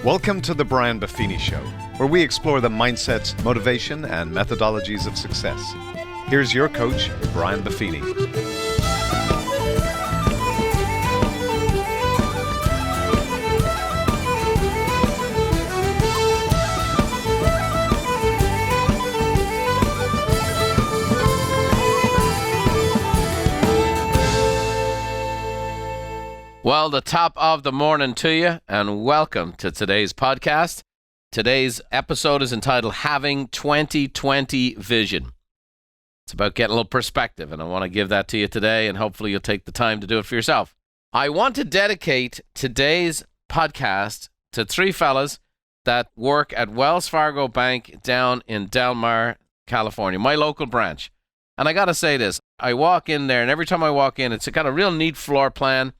Welcome to the Brian Buffini Show, where we explore the mindsets, motivation, and methodologies of success. Here's your coach, Brian Buffini. Well, the top of the morning to you, and welcome to today's podcast. Today's episode is entitled Having 2020 Vision. It's about getting a little perspective, and I want to give that to you today, and hopefully you'll take the time to do it for yourself. I want to dedicate today's podcast to three fellas that work at Wells Fargo Bank down in Del Mar, California, my local branch. And I got to say this, I walk in there, and every time I walk in, it's got a real neat floor plan.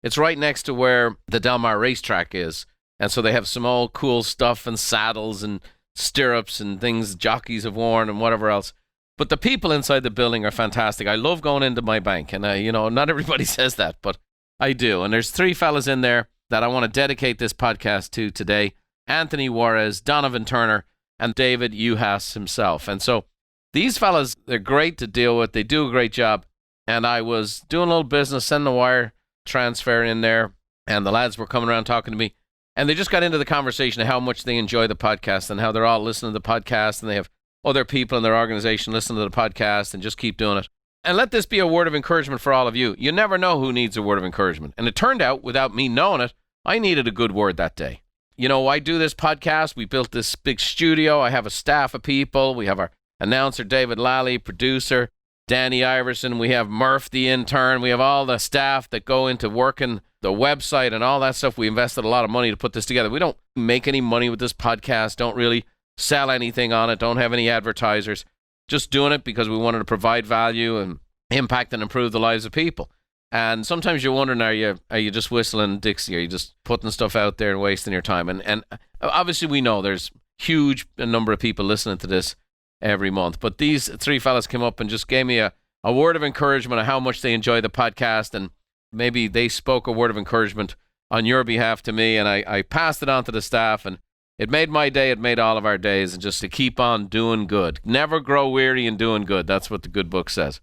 It's right next to where the Del Mar racetrack is. And so they have some old cool stuff and saddles and stirrups and things jockeys have worn and whatever else. But the people inside the building are fantastic. I love going into my bank. And, not everybody says that, but I do. And there's three fellas in there that I want to dedicate this podcast to today. Anthony Juarez, Donovan Turner, and David Uhas himself. And so these fellas, they're great to deal with. They do a great job. And I was doing a little business, sending a wire transfer in there, and the lads were coming around talking to me, and they just got into the conversation of how much they enjoy the podcast and how they're all listening to the podcast, and they have other people in their organization listening to the podcast and just keep doing it. And let this be a word of encouragement for all of you. You never know who needs a word of encouragement. And it turned out, without me knowing it, I needed a good word that day. I do this podcast. We built this big studio. I have a staff of people. We have our announcer, David Lally, producer, Danny Iverson, we have Murph, the intern, we have all the staff that go into working the website and all that stuff. We invested a lot of money to put this together. We don't make any money with this podcast, don't really sell anything on it, don't have any advertisers, just doing it because we wanted to provide value and impact and improve the lives of people. And sometimes you're wondering, are you just whistling Dixie? Are you just putting stuff out there and wasting your time? And obviously we know there's huge number of people listening to this every month. But these three fellas came up and just gave me a word of encouragement of how much they enjoy the podcast, and maybe they spoke a word of encouragement on your behalf to me, and I passed it on to the staff, and it made my day, it made all of our days, and just to keep on doing good. Never grow weary in doing good. That's what the good book says.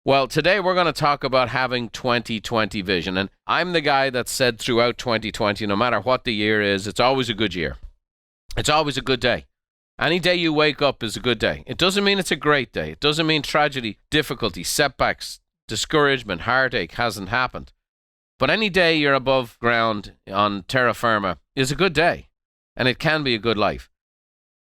Well, today we're going to talk about having 2020 vision, and I'm the guy that said throughout 2020, no matter what the year is, it's always a good year. It's always a good day. Any day you wake up is a good day. It doesn't mean it's a great day. It doesn't mean tragedy, difficulty, setbacks, discouragement, heartache hasn't happened. But any day you're above ground on terra firma is a good day, and it can be a good life.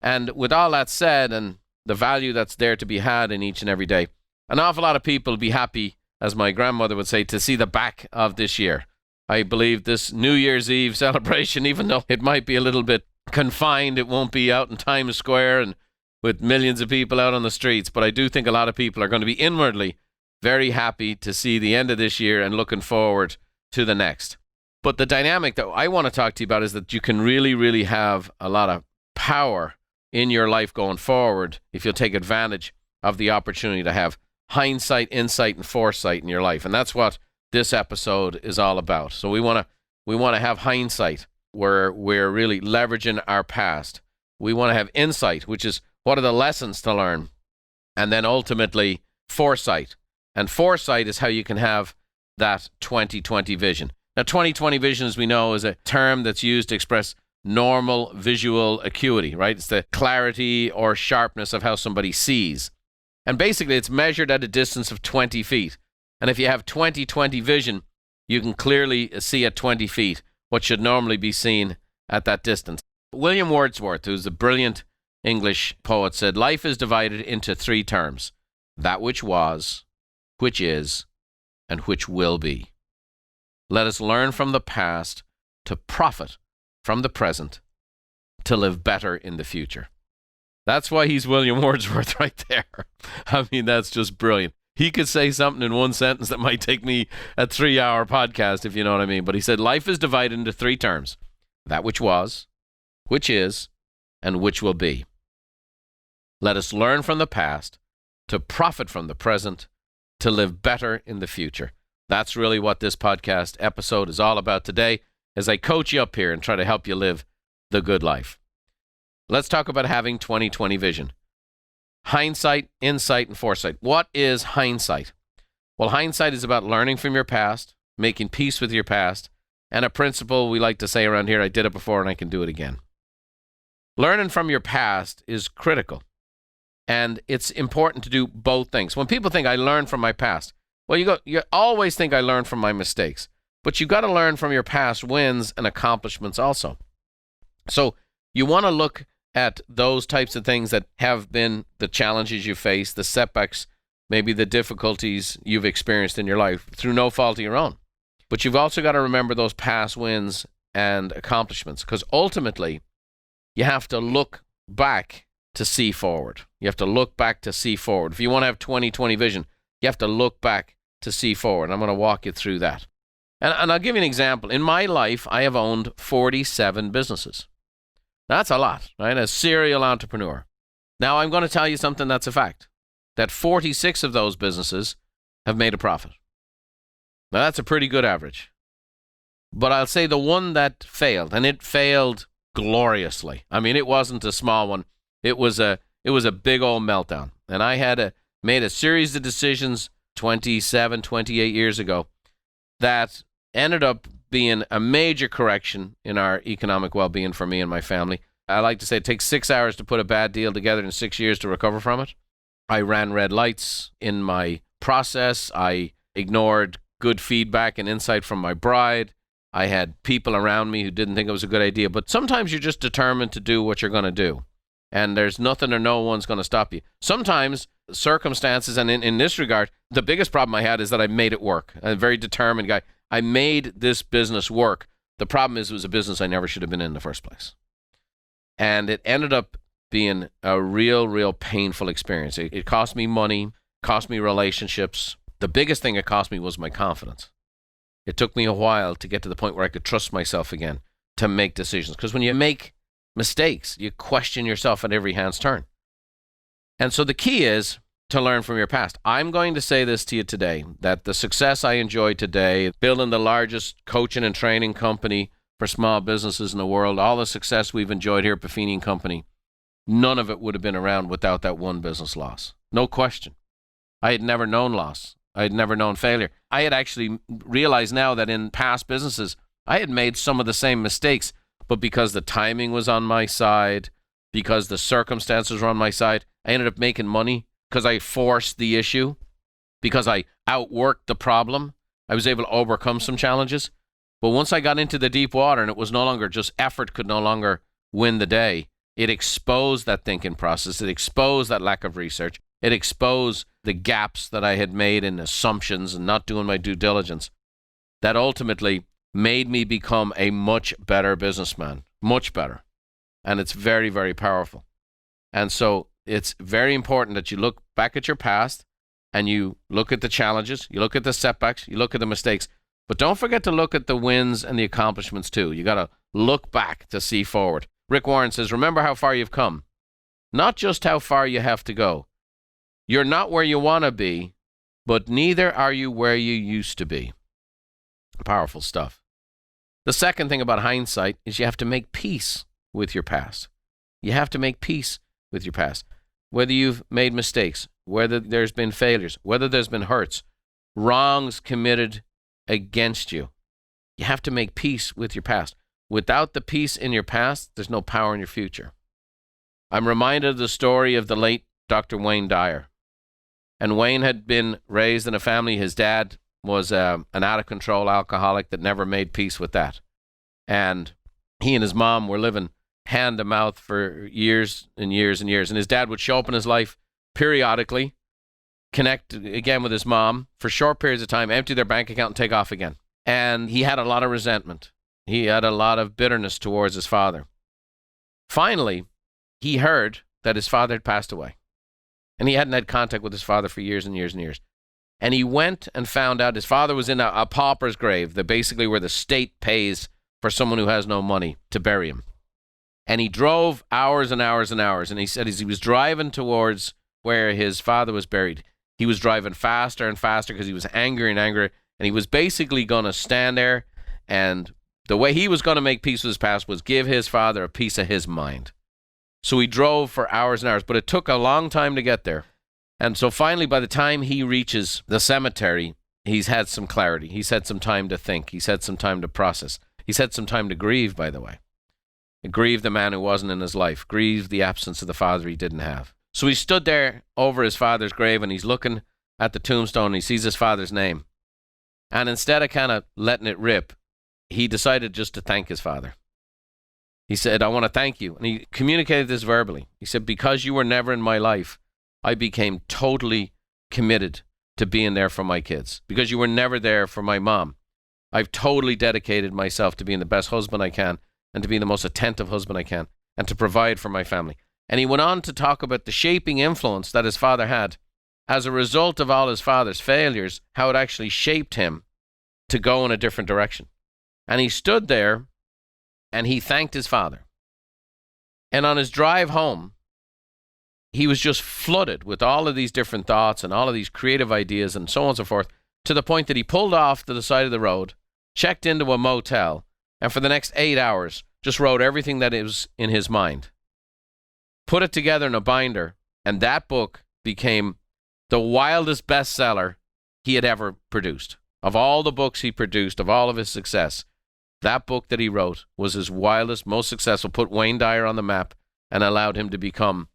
And with all that said, and the value that's there to be had in each and every day, an awful lot of people will be happy, as my grandmother would say, to see the back of this year. I believe this New Year's Eve celebration, even though it might be a little bit confined, it won't be out in Times Square and with millions of people out on the streets, but I do think a lot of people are going to be inwardly very happy to see the end of this year and looking forward to the next. But the dynamic that I want to talk to you about is that you can really, really have a lot of power in your life going forward if you'll take advantage of the opportunity to have hindsight, insight, and foresight in your life. And that's what this episode is all about. So we want to have hindsight, where we're really leveraging our past. We want to have insight, which is what are the lessons to learn? And then ultimately, foresight. And foresight is how you can have that 2020 vision. Now, 2020 vision, as we know, is a term that's used to express normal visual acuity, right? It's the clarity or sharpness of how somebody sees. And basically, it's measured at a distance of 20 feet. And if you have 2020 vision, you can clearly see at 20 feet what should normally be seen at that distance. William Wordsworth, who's a brilliant English poet, said, life is divided into three terms: that which was, which is, and which will be. Let us learn from the past to profit from the present, to live better in the future. That's why he's William Wordsworth right there. I mean, that's just brilliant. He could say something in one sentence that might take me a 3-hour podcast, if you know what I mean. But he said, life is divided into three terms: that which was, which is, and which will be. Let us learn from the past to profit from the present, to live better in the future. That's really what this podcast episode is all about today, as I coach you up here and try to help you live the good life. Let's talk about having 20/20 vision. Hindsight, insight, and foresight. What is hindsight? Well, hindsight is about learning from your past, making peace with your past, and a principle we like to say around here, I did it before and I can do it again. Learning from your past is critical, and it's important to do both things. When people think I learned from my past, well, you always think I learned from my mistakes, but you got to learn from your past wins and accomplishments also. So you want to look at those types of things that have been the challenges you face, the setbacks, maybe the difficulties you've experienced in your life through no fault of your own. But you've also got to remember those past wins and accomplishments, because ultimately you have to look back to see forward. You have to look back to see forward. If you want to have 20/20 vision, you have to look back to see forward. I'm going to walk you through that. And I'll give you an example. In my life, I have owned 47 businesses. That's a lot, right? A serial entrepreneur. Now, I'm going to tell you something that's a fact, that 46 of those businesses have made a profit. Now, that's a pretty good average. But I'll say the one that failed, and it failed gloriously. I mean, it wasn't a small one. It was a big old meltdown. And I made a series of decisions 27, 28 years ago that ended up being a major correction in our economic well-being for me and my family. I like to say it takes 6 hours to put a bad deal together and 6 years to recover from it. I ran red lights in my process. I ignored good feedback and insight from my bride. I had people around me who didn't think it was a good idea. But sometimes you're just determined to do what you're going to do. And there's nothing or no one's going to stop you. Sometimes circumstances, and in this regard, the biggest problem I had is that I made it work. I'm a very determined guy. I made this business work. The problem is it was a business I never should have been in the first place. And it ended up being a real painful experience. It cost me money, cost me relationships. The biggest thing it cost me was my confidence. It took me a while to get to the point where I could trust myself again to make decisions. Because when you make mistakes, you question yourself at every hand's turn. And so the key is to learn from your past. I'm going to say this to you today, that the success I enjoy today, building the largest coaching and training company for small businesses in the world, all the success we've enjoyed here at Buffini & Company, none of it would have been around without that one business loss. No question. I had never known loss. I had never known failure. I had actually realized now that in past businesses, I had made some of the same mistakes, but because the timing was on my side, because the circumstances were on my side, I ended up making money because I forced the issue, because I outworked the problem. I was able to overcome some challenges. But once I got into the deep water and it was no longer just effort could no longer win the day, it exposed that thinking process. It exposed that lack of research. It exposed the gaps that I had made in assumptions and not doing my due diligence. That ultimately made me become a much better businessman, much better. And it's very, very powerful. And so it's very important that you look back at your past and you look at the challenges, you look at the setbacks, you look at the mistakes, but don't forget to look at the wins and the accomplishments too. You got to look back to see forward. Rick Warren says, remember how far you've come, not just how far you have to go. You're not where you want to be, but neither are you where you used to be. Powerful stuff. The second thing about hindsight is you have to make peace with your past. You have to make peace with your past. Whether you've made mistakes, whether there's been failures, whether there's been hurts, wrongs committed against you, you have to make peace with your past. Without the peace in your past, there's no power in your future. I'm reminded of the story of the late Dr. Wayne Dyer. And Wayne had been raised in a family. His dad was an out-of-control alcoholic that never made peace with that. And he and his mom were living hand-to-mouth for years and years and years. And his dad would show up in his life periodically, connect again with his mom for short periods of time, empty their bank account, and take off again. And he had a lot of resentment. He had a lot of bitterness towards his father. Finally, he heard that his father had passed away. And he hadn't had contact with his father for years and years and years. And he went and found out his father was in a pauper's grave, basically where the state pays for someone who has no money to bury him. And he drove hours and hours and hours. And he said as he was driving towards where his father was buried, he was driving faster and faster because he was angry and angry. And he was basically going to stand there and The way he was going to make peace with his past was give his father a piece of his mind. So he drove for hours and hours, but it took a long time to get there. And so finally, by the time he reaches the cemetery, he's had some clarity. He's had some time to think. He's had some time to process. He's had some time to grieve, by the way. Grieve the man who wasn't in his life. Grieve the absence of the father he didn't have. So he stood there over his father's grave, and he's looking at the tombstone, and he sees his father's name. And instead of kind of letting it rip, he decided just to thank his father. He said, I want to thank you. And he communicated this verbally. He said, because you were never in my life, I became totally committed to being there for my kids. Because you were never there for my mom, I've totally dedicated myself to being the best husband I can and to being the most attentive husband I can and to provide for my family. And he went on to talk about the shaping influence that his father had as a result of all his father's failures, how it actually shaped him to go in a different direction. And he stood there and he thanked his father. And on his drive home, he was just flooded with all of these different thoughts and all of these creative ideas and so on and so forth, to the point that he pulled off to the side of the road, checked into a motel, and for the next 8 hours just wrote everything that was in his mind, put it together in a binder, and that book became the wildest bestseller he had ever produced. Of all the books he produced, of all of his success, that book that he wrote was his wildest, most successful, put Wayne Dyer on the map and allowed him to become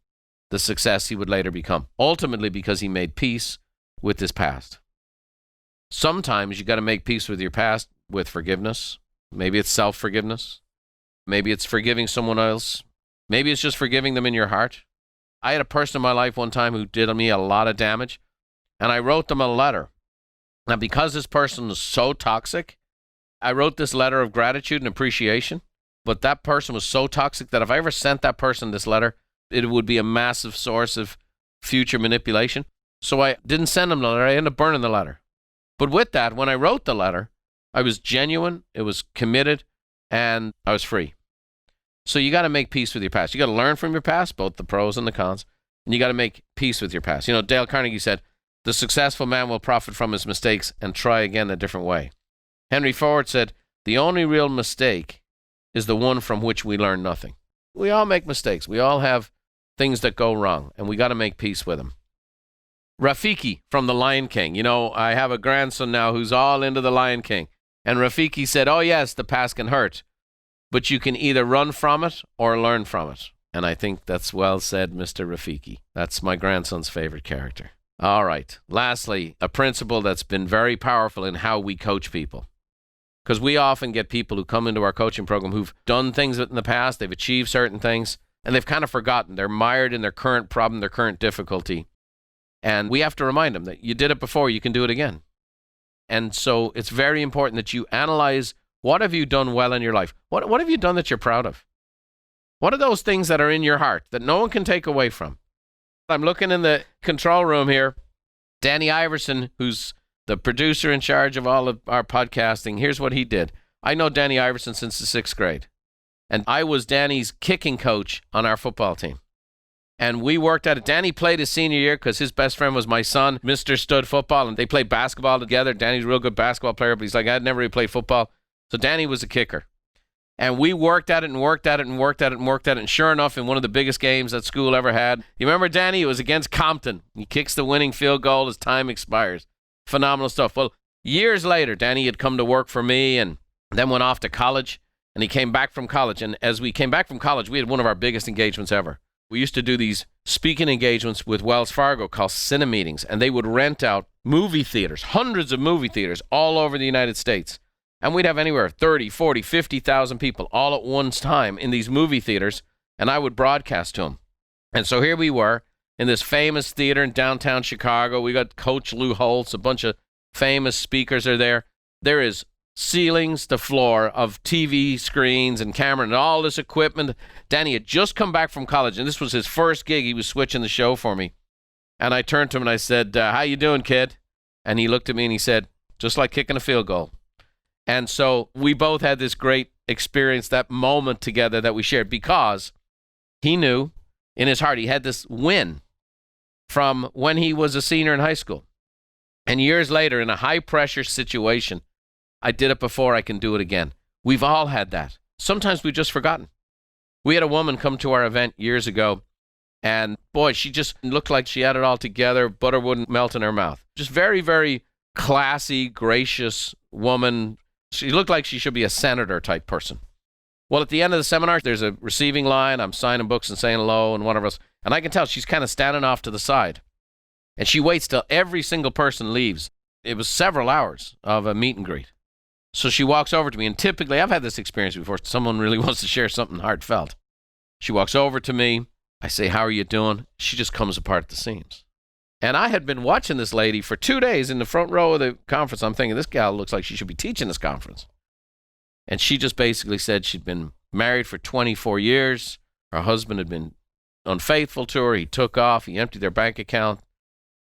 the success he would later become, ultimately because he made peace with his past. Sometimes you got to make peace with your past with forgiveness. Maybe it's self-forgiveness. Maybe it's forgiving someone else. Maybe it's just forgiving them in your heart. I had a person in my life one time who did me a lot of damage, and I wrote them a letter. Now, because this person was so toxic, I wrote this letter of gratitude and appreciation, but that person was so toxic that if I ever sent that person this letter, it would be a massive source of future manipulation. So I didn't send them the letter. I ended up burning the letter. But with that, when I wrote the letter, I was genuine, it was committed, and I was free. So you got to make peace with your past. You got to learn from your past, both the pros and the cons, and you got to make peace with your past. You know, Dale Carnegie said, the successful man will profit from his mistakes and try again a different way. Henry Ford said, the only real mistake is the one from which we learn nothing. We all make mistakes. We all have things that go wrong, and we got to make peace with them. Rafiki from The Lion King. You know, I have a grandson now who's all into The Lion King. And Rafiki said, oh yes, the past can hurt, but you can either run from it or learn from it. And I think that's well said, Mr. Rafiki. That's my grandson's favorite character. All right. Lastly, a principle that's been very powerful in how we coach people. Because we often get people who come into our coaching program who've done things in the past, they've achieved certain things, and they've kind of forgotten. They're mired in their current problem, their current difficulty. And we have to remind them that you did it before, you can do it again. And so it's very important that you analyze, what have you done well in your life? What have you done that you're proud of? What are those things that are in your heart that no one can take away from? I'm looking in the control room here. Danny Iverson, who's the producer in charge of all of our podcasting, here's what he did. I know Danny Iverson since the 6th grade. And I was Danny's kicking coach on our football team. And we worked at it. Danny played his senior year because his best friend was my son, Mr. Stud Football, and they played basketball together. Danny's a real good basketball player, but he's like, I'd never really played football. So Danny was a kicker. And we worked at it and worked at it and worked at it and worked at it. And sure enough, in one of the biggest games that school ever had, you remember Danny? It was against Compton. He kicks the winning field goal as time expires. Phenomenal stuff. Well, years later, Danny had come to work for me and then went off to college. And he came back from college. And as we came back from college, we had one of our biggest engagements ever. We used to do these speaking engagements with Wells Fargo called Cine Meetings. And they would rent out movie theaters, hundreds of movie theaters all over the United States. And we'd have anywhere 30, 40, 50,000 people all at one time in these movie theaters. And I would broadcast to them. And so here we were in this famous theater in downtown Chicago. We got Coach Lou Holtz, a bunch of famous speakers are there. There is ceilings to floor of TV screens and camera and all this equipment. Danny had just come back from college, and this was his first gig. He was switching the show for me. And I turned to him and I said, how you doing, kid? And he looked at me and he said, just like kicking a field goal. And so we both had this great experience, that moment together that we shared, because he knew in his heart he had this win from when he was a senior in high school. And years later, in a high-pressure situation, I did it before, I can do it again. We've all had that. Sometimes we've just forgotten. We had a woman come to our event years ago, and boy, she just looked like she had it all together. Butter wouldn't melt in her mouth. Just very, very classy, gracious woman. She looked like she should be a senator type person. Well, at the end of the seminar, there's a receiving line. I'm signing books and saying hello and one of us. And I can tell she's kind of standing off to the side. And she waits till every single person leaves. It was several hours of a meet and greet. So she walks over to me, and typically, I've had this experience before. Someone really wants to share something heartfelt. She walks over to me. I say, how are you doing? She just comes apart at the seams. And I had been watching this lady for 2 days in the front row of the conference. I'm thinking, this gal looks like she should be teaching this conference. And she just basically said she'd been married for 24 years. Her husband had been unfaithful to her. He took off. He emptied their bank account.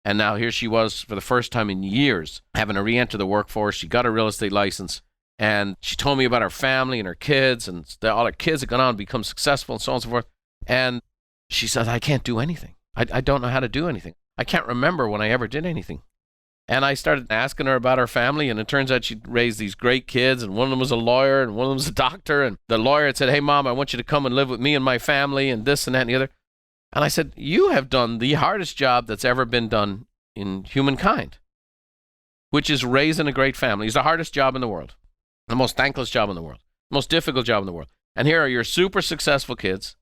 And now here she was for the first time in years having to re-enter the workforce. She got a real estate license. And she told me about her family and her kids. And all her kids had gone on to become successful and so on and so forth. And she said, I can't do anything. I don't know how to do anything. I can't remember when I ever did anything. And I started asking her about her family, and it turns out she'd raised these great kids, and one of them was a lawyer, and one of them was a doctor, and the lawyer had said, hey, Mom, I want you to come and live with me and my family, and this and that and the other. And I said, you have done the hardest job that's ever been done in humankind, which is raising a great family. It's the hardest job in the world, the most thankless job in the world, most difficult job in the world. And here are your super successful kids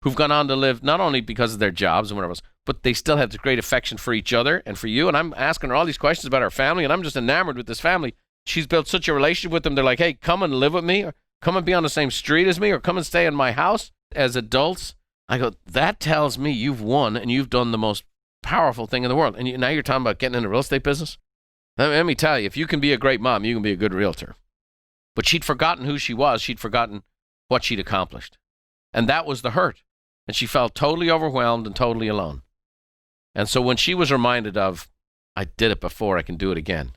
who've gone on to live not only because of their jobs and whatever else, but they still have this great affection for each other and for you. And I'm asking her all these questions about her family, and I'm just enamored with this family. She's built such a relationship with them. They're like, hey, come and live with me, or come and be on the same street as me, or come and stay in my house as adults. I go, that tells me you've won and you've done the most powerful thing in the world. And now you're talking about getting into the real estate business? Let me tell you, if you can be a great mom, you can be a good realtor. But she'd forgotten who she was. She'd forgotten what she'd accomplished. And that was the hurt. And she felt totally overwhelmed and totally alone. And so when she was reminded of, I did it before, I can do it again.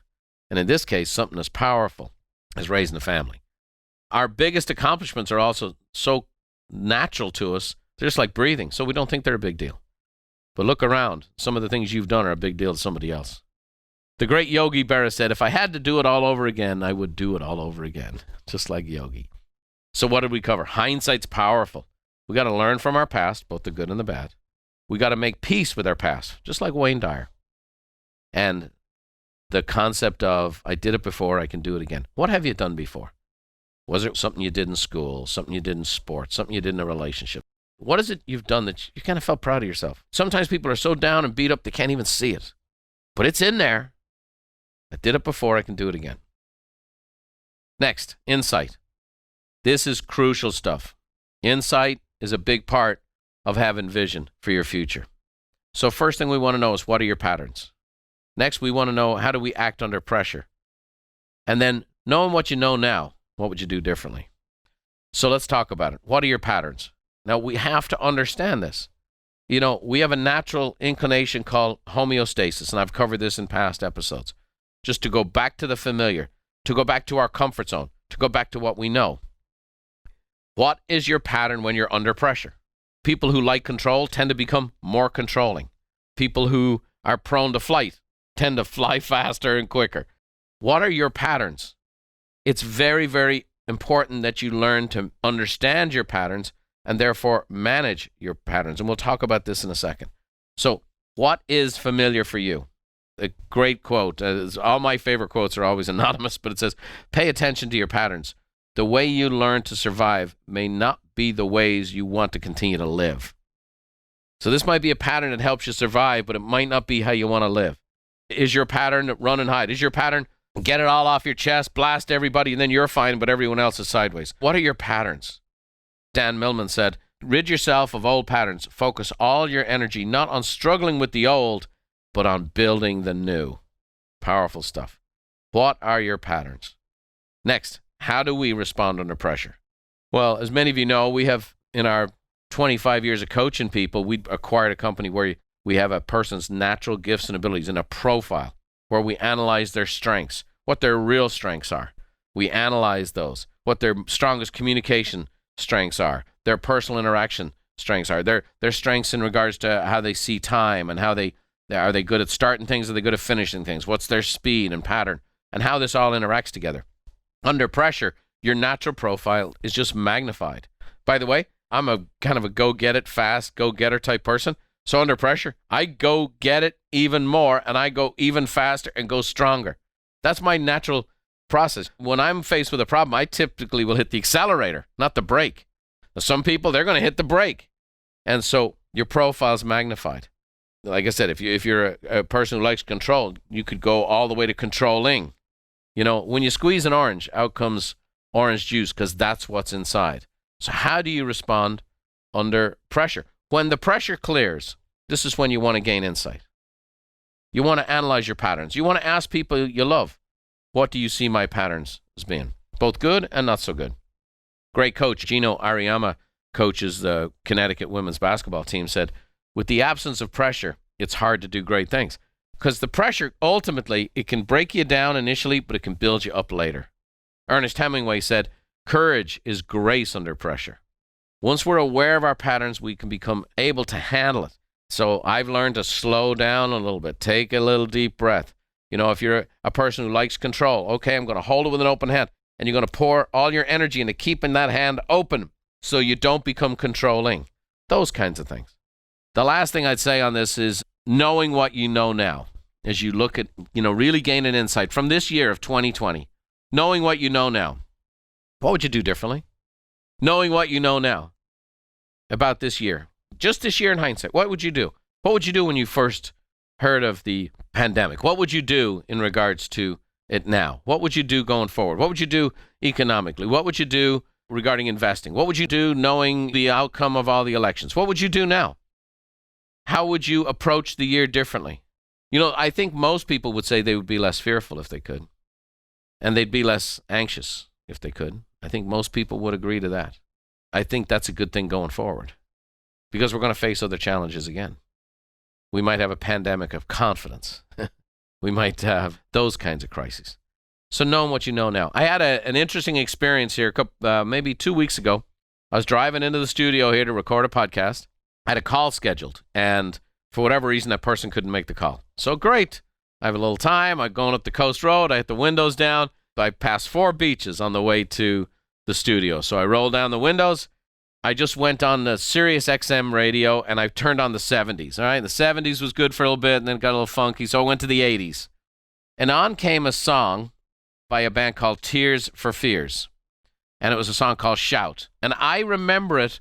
And in this case, something as powerful as raising a family. Our biggest accomplishments are also so natural to us, they're just like breathing, so we don't think they're a big deal. But look around. Some of the things you've done are a big deal to somebody else. The great Yogi Berra said, if I had to do it all over again, I would do it all over again, just like Yogi. So what did we cover? Hindsight's powerful. We got to learn from our past, both the good and the bad. We got to make peace with our past, just like Wayne Dyer. And the concept of, I did it before, I can do it again. What have you done before? Was it something you did in school, something you did in sports, something you did in a relationship? What is it you've done that you kind of felt proud of yourself? Sometimes people are so down and beat up they can't even see it. But it's in there. I did it before, I can do it again. Next, insight. This is crucial stuff. Insight is a big part of having vision for your future. So first thing we want to know is, what are your patterns? Next, we want to know, how do we act under pressure? And then, knowing what you know now, what would you do differently? So let's talk about it. What are your patterns? Now, we have to understand this. You know, we have a natural inclination called homeostasis, and I've covered this in past episodes. Just to go back to the familiar, to go back to our comfort zone, to go back to what we know. What is your pattern when you're under pressure? People who like control tend to become more controlling. People who are prone to flight tend to fly faster and quicker. What are your patterns? It's very, very important that you learn to understand your patterns and therefore manage your patterns. And we'll talk about this in a second. So what is familiar for you? A great quote. All my favorite quotes are always anonymous, but it says, pay attention to your patterns. The way you learn to survive may not be the ways you want to continue to live. So this might be a pattern that helps you survive, but it might not be how you want to live. Is your pattern run and hide? Is your pattern get it all off your chest, blast everybody, and then you're fine, but everyone else is sideways? What are your patterns? Dan Millman said, rid yourself of old patterns. Focus all your energy not on struggling with the old, but on building the new. Powerful stuff. What are your patterns? Next, how do we respond under pressure? Well, as many of you know, we have, in our 25 years of coaching people, we acquired a company where we have a person's natural gifts and abilities in a profile where we analyze their strengths, what their real strengths are. We analyze those, what their strongest communication strengths are, their personal interaction strengths are, their strengths in regards to how they see time and how are they good at starting things, are they good at finishing things, what's their speed and pattern, and how this all interacts together. Under pressure, your natural profile is just magnified. By the way, I'm a kind of a go-get-it fast, go-getter type person. So under pressure, I go get it even more, and I go even faster and go stronger. That's my natural process. When I'm faced with a problem, I typically will hit the accelerator, not the brake. Now, some people, they're going to hit the brake. And so your profile is magnified. Like I said, if you're a person who likes control, you could go all the way to controlling. You know, when you squeeze an orange, out comes orange juice because that's what's inside. So how do you respond under pressure? When the pressure clears, this is when you want to gain insight. You want to analyze your patterns. You want to ask people you love, what do you see my patterns as being? Both good and not so good. Great coach, Gino Ariyama, coaches the Connecticut women's basketball team, said, with the absence of pressure, it's hard to do great things. Because the pressure, ultimately, it can break you down initially, but it can build you up later. Ernest Hemingway said, courage is grace under pressure. Once we're aware of our patterns, we can become able to handle it. So I've learned to slow down a little bit, take a little deep breath. You know, if you're a person who likes control, okay, I'm going to hold it with an open hand, and you're going to pour all your energy into keeping that hand open so you don't become controlling. Those kinds of things. The last thing I'd say on this is knowing what you know now. As you look at, really gain an insight from this year of 2020, knowing what you know now, what would you do differently? Knowing what you know now about this year, just this year in hindsight, what would you do? What would you do when you first heard of the pandemic? What would you do in regards to it now? What would you do going forward? What would you do economically? What would you do regarding investing? What would you do knowing the outcome of all the elections? What would you do now? How would you approach the year differently? I think most people would say they would be less fearful if they could. And they'd be less anxious if they could. I think most people would agree to that. I think that's a good thing going forward. Because we're going to face other challenges again. We might have a pandemic of confidence. We might have those kinds of crises. So knowing what you know now. I had an interesting experience here maybe 2 weeks ago. I was driving into the studio here to record a podcast. I had a call scheduled, and for whatever reason, that person couldn't make the call. So great. I have a little time. I'm going up the coast road. I hit the windows down. I passed 4 beaches on the way to the studio. So I rolled down the windows. I just went on the Sirius XM radio, and I turned on the 70s. All right, the 70s was good for a little bit, and then it got a little funky, so I went to the 80s. And on came a song by a band called Tears for Fears, and it was a song called Shout. And I remember it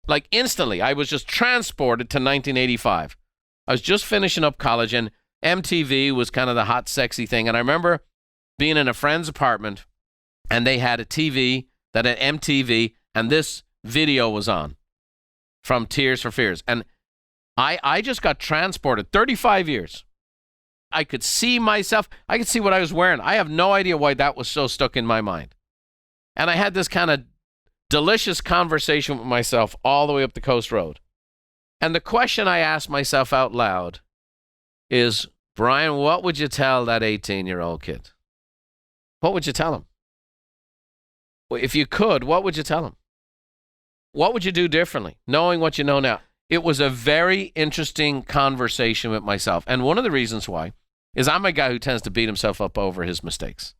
like instantly. I was just transported to 1985. I was just finishing up college, and MTV was kind of the hot, sexy thing. And I remember being in a friend's apartment, and they had a TV that had MTV, and this video was on from Tears for Fears. And I just got transported 35 years. I could see myself. I could see what I was wearing. I have no idea why that was so stuck in my mind. And I had this kind of delicious conversation with myself all the way up the coast road. And the question I asked myself out loud is, Brian, what would you tell that 18-year-old kid? What would you tell him? If you could, what would you tell him? What would you do differently, knowing what you know now? It was a very interesting conversation with myself. And one of the reasons why is I'm a guy who tends to beat himself up over his mistakes.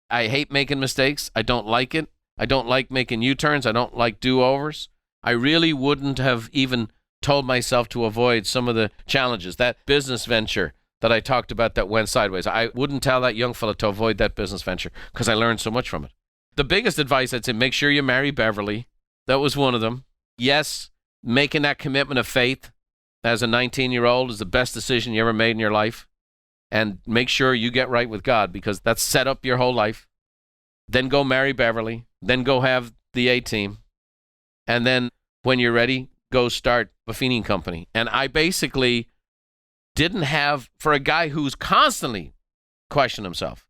I hate making mistakes. I don't like it. I don't like making U-turns. I don't like do-overs. I really wouldn't have even told myself to avoid some of the challenges. That business venture that I talked about that went sideways, I wouldn't tell that young fella to avoid that business venture because I learned so much from it. The biggest advice I'd say, make sure you marry Beverly. That was one of them. Yes, making that commitment of faith as a 19-year-old is the best decision you ever made in your life. And make sure you get right with God because that's set up your whole life. Then go marry Beverly. Then go have the A-team. And then when you're ready, go start Buffini Company. And I basically didn't have, for a guy who's constantly questioning himself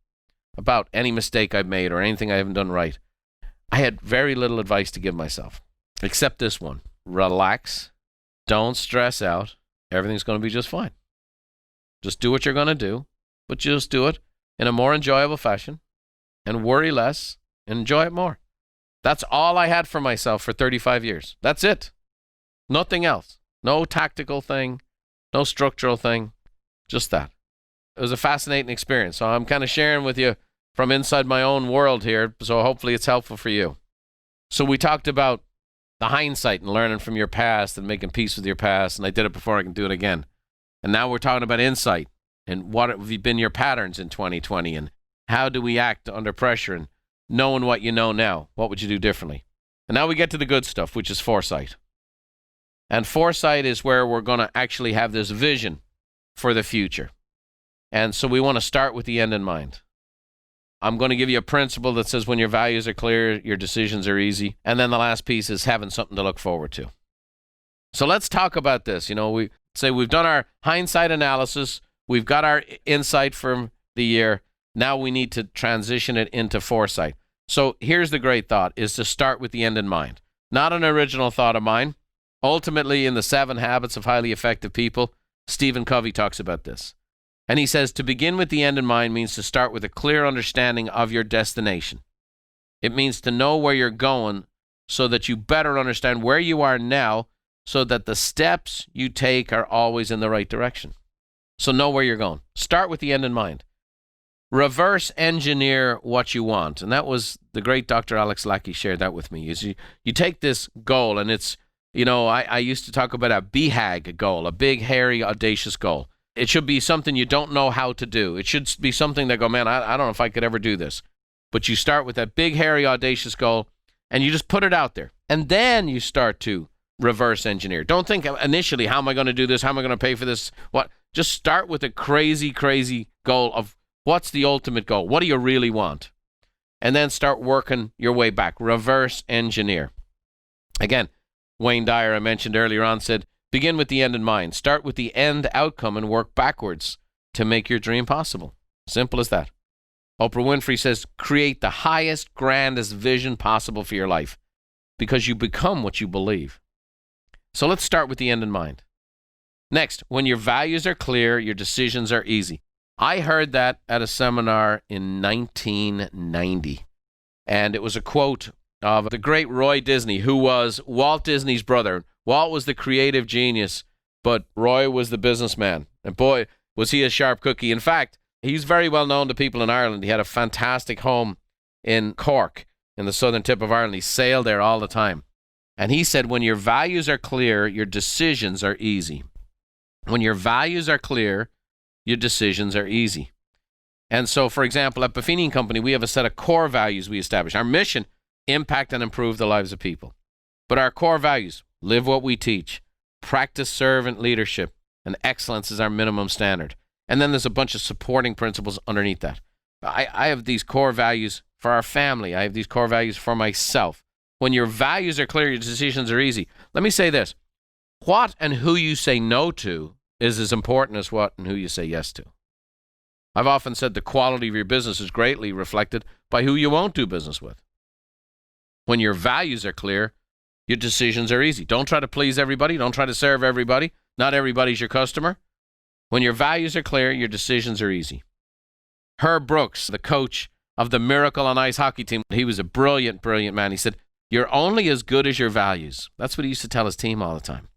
about any mistake I've made or anything I haven't done right, I had very little advice to give myself, except this one. Relax. Don't stress out. Everything's going to be just fine. Just do what you're going to do, but just do it in a more enjoyable fashion and worry less and enjoy it more. That's all I had for myself for 35 years. That's it. Nothing else. No tactical thing, no structural thing, just that. It was a fascinating experience. So I'm kind of sharing with you from inside my own world here, so hopefully it's helpful for you. So we talked about the hindsight and learning from your past and making peace with your past, and I did it before, I can do it again. And now we're talking about insight and what have been your patterns in 2020 and how do we act under pressure and knowing what you know now, what would you do differently? And now we get to the good stuff, which is foresight. And foresight is where we're going to actually have this vision for the future. And so we want to start with the end in mind. I'm going to give you a principle that says when your values are clear, your decisions are easy. And then the last piece is having something to look forward to. So let's talk about this. We say we've done our hindsight analysis. We've got our insight from the year. Now we need to transition it into foresight. So here's the great thought, is to start with the end in mind. Not an original thought of mine. Ultimately, in the 7 Habits of Highly Effective People, Stephen Covey talks about this. And he says to begin with the end in mind means to start with a clear understanding of your destination. It means to know where you're going so that you better understand where you are now so that the steps you take are always in the right direction. So know where you're going. Start with the end in mind. Reverse engineer what you want. And that was the great Dr. Alex Lackey shared that with me. Is you take this goal and it's, I used to talk about a BHAG goal, a big, hairy, audacious goal. It should be something you don't know how to do. It should be something that man, I don't know if I could ever do this. But you start with that big, hairy, audacious goal and you just put it out there. And then you start to reverse engineer. Don't think initially, how am I going to do this? How am I going to pay for this? What? Just start with a crazy, crazy goal of what's the ultimate goal? What do you really want? And then start working your way back. Reverse engineer. Again, Wayne Dyer, I mentioned earlier on, said, begin with the end in mind. Start with the end outcome and work backwards to make your dream possible. Simple as that. Oprah Winfrey says, create the highest, grandest vision possible for your life because you become what you believe. So let's start with the end in mind. Next, when your values are clear, your decisions are easy. I heard that at a seminar in 1990, and it was a quote of the great Roy Disney, who was Walt Disney's brother. Walt was the creative genius, but Roy was the businessman. And boy, was he a sharp cookie. In fact, he's very well known to people in Ireland. He had a fantastic home in Cork, in the southern tip of Ireland. He sailed there all the time. And he said, when your values are clear, your decisions are easy. When your values are clear, your decisions are easy. And so, for example, at Buffini Company, we have a set of core values we establish. Our mission, impact and improve the lives of people. But our core values, live what we teach, practice servant leadership, and excellence is our minimum standard. And then there's a bunch of supporting principles underneath that. I have these core values for our family. I have these core values for myself. When your values are clear, your decisions are easy. Let me say this. What and who you say no to is as important as what and who you say yes to. I've often said the quality of your business is greatly reflected by who you won't do business with. When your values are clear, your decisions are easy. Don't try to please everybody. Don't try to serve everybody. Not everybody's your customer. When your values are clear, your decisions are easy. Herb Brooks, the coach of the Miracle on Ice hockey team, he was a brilliant, brilliant man. He said, you're only as good as your values. That's what he used to tell his team all the time.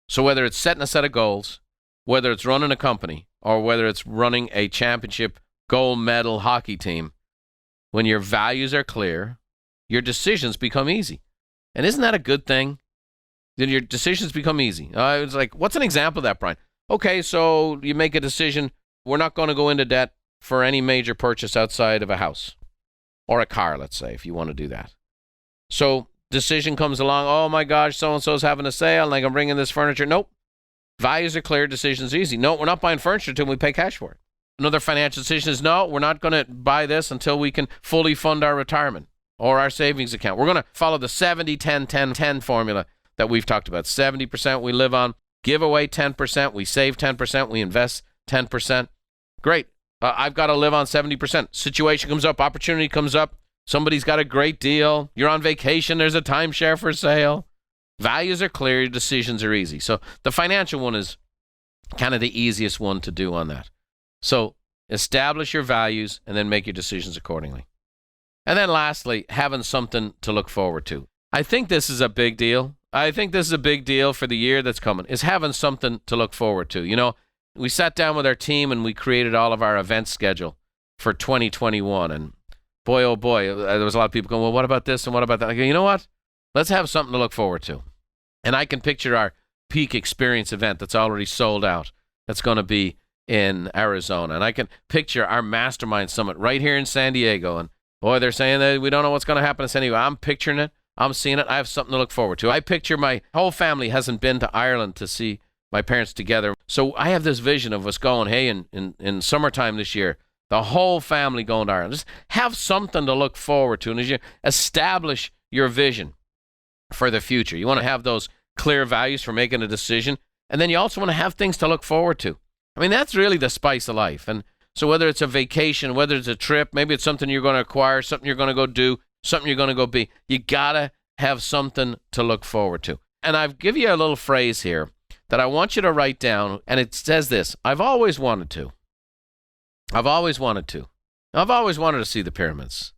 So whether it's setting a set of goals, whether it's running a company, or whether it's running a championship gold medal hockey team, when your values are clear, your decisions become easy. And isn't that a good thing? Then your decisions become easy. I was like, what's an example of that, Brian? Okay, so you make a decision, we're not going to go into debt for any major purchase outside of a house or a car, let's say, if you want to do that. So decision comes along, oh my gosh, so-and-so's having a sale, and I can bring in this furniture. Nope. Values are clear, decisions easy. No, we're not buying furniture until we pay cash for it. Another financial decision is, no, we're not going to buy this until we can fully fund our retirement or our savings account. We're going to follow the 70-10-10-10 formula that we've talked about. 70% we live on, give away 10%, we save 10%, we invest 10%. Great. I've got to live on 70%. Situation comes up, opportunity comes up, somebody's got a great deal, you're on vacation, there's a timeshare for sale. Values are clear, your decisions are easy. So the financial one is kind of the easiest one to do on that. So establish your values and then make your decisions accordingly. And then lastly, having something to look forward to. I think this is a big deal. I think this is a big deal for the year that's coming, is having something to look forward to. You know, we sat down with our team and we created all of our event schedule for 2021. And boy, oh boy, there was a lot of people going, well, what about this and what about that? I go, you know what? Let's have something to look forward to. And I can picture our peak experience event that's already sold out. That's going to be in Arizona. And I can picture our mastermind summit right here in San Diego. And boy, they're saying that we don't know what's going to happen in San Diego. I'm picturing it. I'm seeing it. I have something to look forward to. I picture my whole family hasn't been to Ireland to see my parents together. So I have this vision of us going, hey, in summertime this year, the whole family going to Ireland. Just have something to look forward to. And as you establish your vision for the future, you want to have those clear values for making a decision. And then you also want to have things to look forward to. I mean, that's really the spice of life. And so whether it's a vacation, whether it's a trip, maybe it's something you're going to acquire, something you're going to go do, something you're going to go be, you got to have something to look forward to. And I've give you a little phrase here that I want you to write down, and it says this: I've always wanted to. I've always wanted to. I've always wanted to see the pyramids.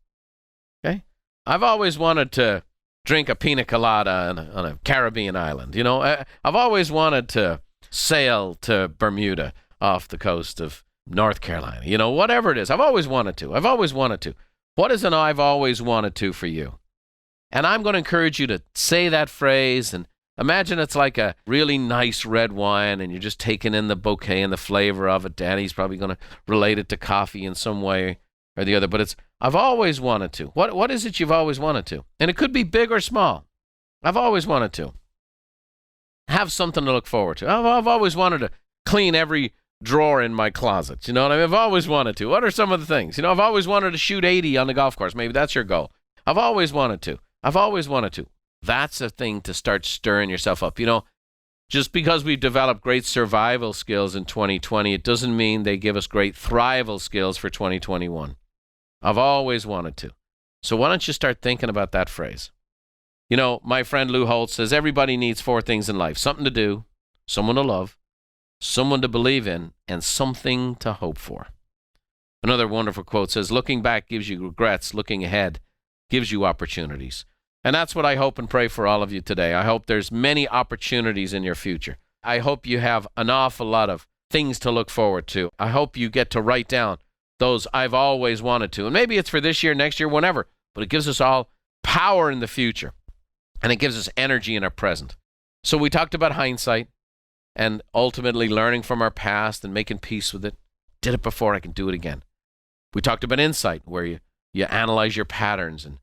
Okay? I've always wanted to drink a pina colada on a Caribbean island. You know, I've always wanted to sail to Bermuda off the coast of North Carolina. You know, whatever it is, I've always wanted to. I've always wanted to. What is an I've always wanted to for you? And I'm going to encourage you to say that phrase and imagine it's like a really nice red wine and you're just taking in the bouquet and the flavor of it. Danny's probably going to relate it to coffee in some way or the other, but it's, I've always wanted to. What is it you've always wanted to? And it could be big or small. I've always wanted to. Have something to look forward to. I've always wanted to clean every drawer in my closet. You know what I mean? I've always wanted to. What are some of the things? You know, I've always wanted to shoot 80 on the golf course. Maybe that's your goal. I've always wanted to. I've always wanted to. That's a thing to start stirring yourself up. You know, just because we've developed great survival skills in 2020, it doesn't mean they give us great thrival skills for 2021. I've always wanted to. So why don't you start thinking about that phrase? You know, my friend Lou Holtz says everybody needs 4 things in life: something to do, someone to love, someone to believe in, and something to hope for. Another wonderful quote says, looking back gives you regrets, looking ahead gives you opportunities. And that's what I hope and pray for all of you today. I hope there's many opportunities in your future. I hope you have an awful lot of things to look forward to. I hope you get to write down those I've always wanted to. And maybe it's for this year, next year, whenever, but it gives us all power in the future. And it gives us energy in our present. So we talked about hindsight and ultimately learning from our past and making peace with it. Did it before, I can do it again. We talked about insight, where you analyze your patterns and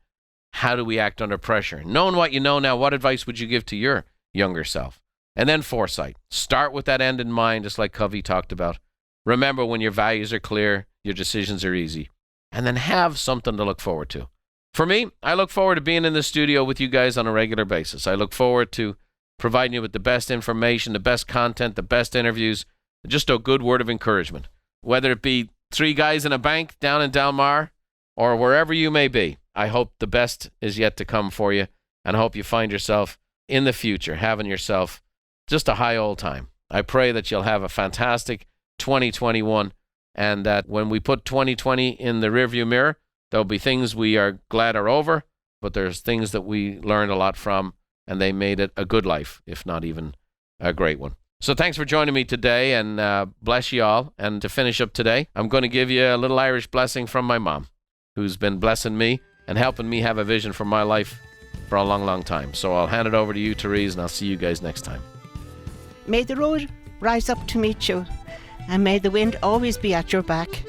how do we act under pressure. Knowing what you know now, what advice would you give to your younger self? And then foresight. Start with that end in mind, just like Covey talked about. Remember, when your values are clear, your decisions are easy. And then have something to look forward to. For me, I look forward to being in the studio with you guys on a regular basis. I look forward to providing you with the best information, the best content, the best interviews, just a good word of encouragement. Whether it be 3 guys in a bank down in Del Mar or wherever you may be, I hope the best is yet to come for you, and I hope you find yourself in the future having yourself just a high old time. I pray that you'll have a fantastic 2021, and that when we put 2020 in the rearview mirror, there'll be things we are glad are over, but there's things that we learned a lot from, and they made it a good life, if not even a great one. So thanks for joining me today, and bless you all. And to finish up today, I'm going to give you a little Irish blessing from my mom, who's been blessing me and helping me have a vision for my life for a long, long time. So I'll hand it over to you, Therese, and I'll see you guys next time. May the road rise up to meet you, and may the wind always be at your back.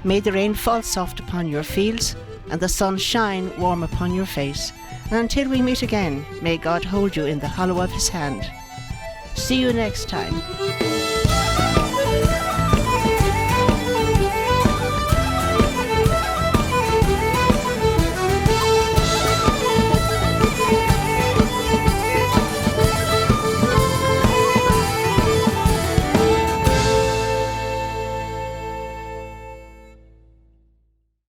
May the rain fall soft upon your fields, and the sun shine warm upon your face. And until we meet again, may God hold you in the hollow of his hand. See you next time.